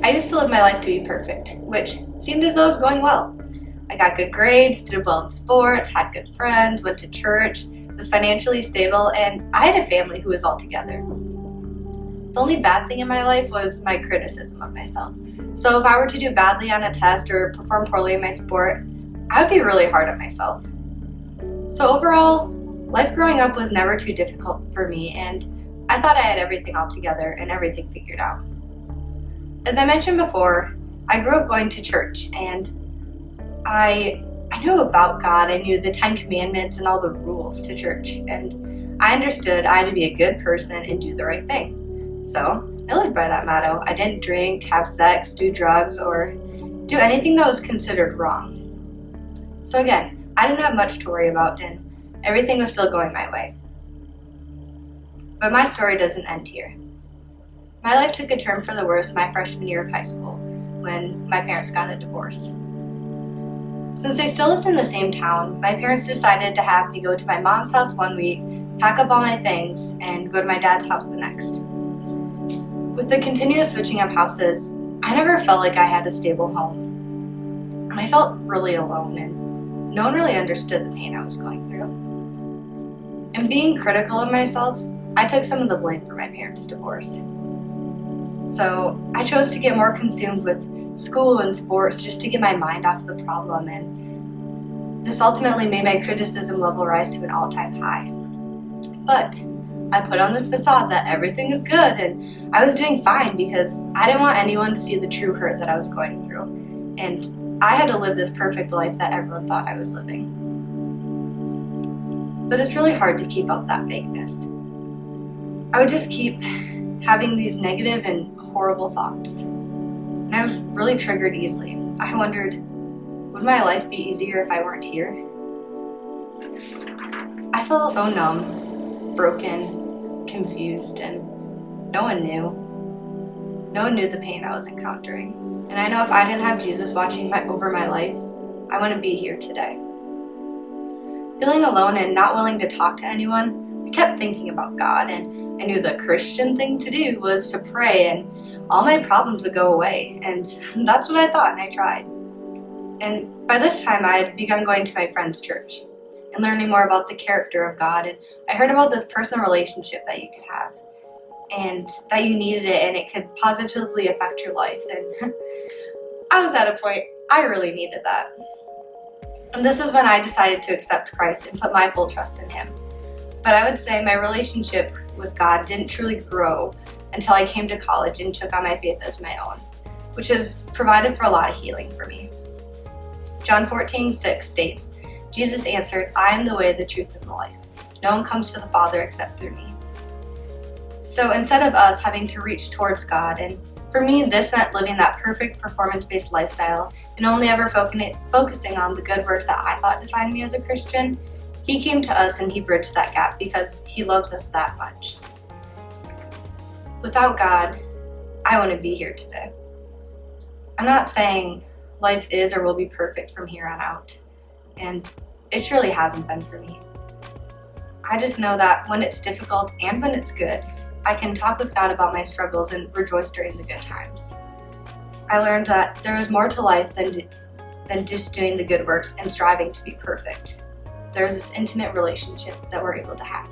I used to live my life to be perfect, which seemed as though it was going well. I got good grades, did well in sports, had good friends, went to church, was financially stable, and I had a family who was all together. The only bad thing in my life was my criticism of myself. So if I were to do badly on a test or perform poorly in my sport, I would be really hard on myself. So overall, life growing up was never too difficult for me, and I thought I had everything all together and everything figured out. As I mentioned before, I grew up going to church, and I knew about God. I knew the 10 Commandments and all the rules to church, and I understood I had to be a good person and do the right thing. So I lived by that motto. I didn't drink, have sex, do drugs, or do anything that was considered wrong. So again, I didn't have much to worry about, and everything was still going my way. But my story doesn't end here. My life took a turn for the worse my freshman year of high school, when my parents got a divorce. Since they still lived in the same town, my parents decided to have me go to my mom's house one week, pack up all my things, and go to my dad's house the next. With the continuous switching of houses, I never felt like I had a stable home. And I felt really alone, and no one really understood the pain I was going through. And being critical of myself, I took some of the blame for my parents' divorce. So I chose to get more consumed with school and sports just to get my mind off the problem, and this ultimately made my criticism level rise to an all-time high. But I put on this facade that everything is good and I was doing fine because I didn't want anyone to see the true hurt that I was going through, and I had to live this perfect life that everyone thought I was living. But it's really hard to keep up that fakeness. I would just keep having these negative and horrible thoughts. And I was really triggered easily. I wondered, would my life be easier if I weren't here? I felt so numb, broken, confused, and no one knew. No one knew the pain I was encountering. And I know if I didn't have Jesus watching over my life, I wouldn't be here today. Feeling alone and not willing to talk to anyone, I kept thinking about God, and I knew the Christian thing to do was to pray and all my problems would go away, and that's what I thought, and I tried. And by this time, I had begun going to my friend's church and learning more about the character of God, and I heard about this personal relationship that you could have, and that you needed it, and it could positively affect your life, and I was at a point I really needed that. And this is when I decided to accept Christ and put my full trust in Him. But I would say my relationship with God didn't truly grow until I came to college and took on my faith as my own, which has provided for a lot of healing for me. John 14:6 states, Jesus answered, I am the way, the truth, and the life. No one comes to the Father except through me. So instead of us having to reach towards God, and for me this meant living that perfect performance-based lifestyle and only ever focusing on the good works that I thought defined me as a Christian, He came to us and He bridged that gap because He loves us that much. Without God, I wouldn't be here today. I'm not saying life is or will be perfect from here on out, and it surely hasn't been for me. I just know that when it's difficult and when it's good, I can talk with God about my struggles and rejoice during the good times. I learned that there is more to life than just doing the good works and striving to be perfect. There's this intimate relationship that we're able to have.